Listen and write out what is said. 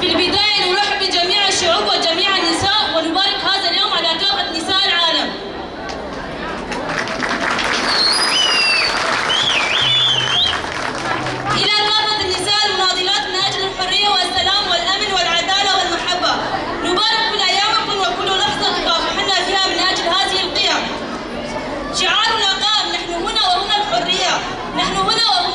في البداية نرحب بجميع الشعوب وجميع النساء ونبارك هذا اليوم على كافة نساء العالم. إلى كافة النساء المناضلات من أجل الحرية والسلام والأمن والعدالة والمحبة، نبارك من أيامكم وكل لحظة تكافحن فيها من أجل هذه القيم. شعارنا قائم: نحن هنا وهنا الحرية، نحن هنا وهنا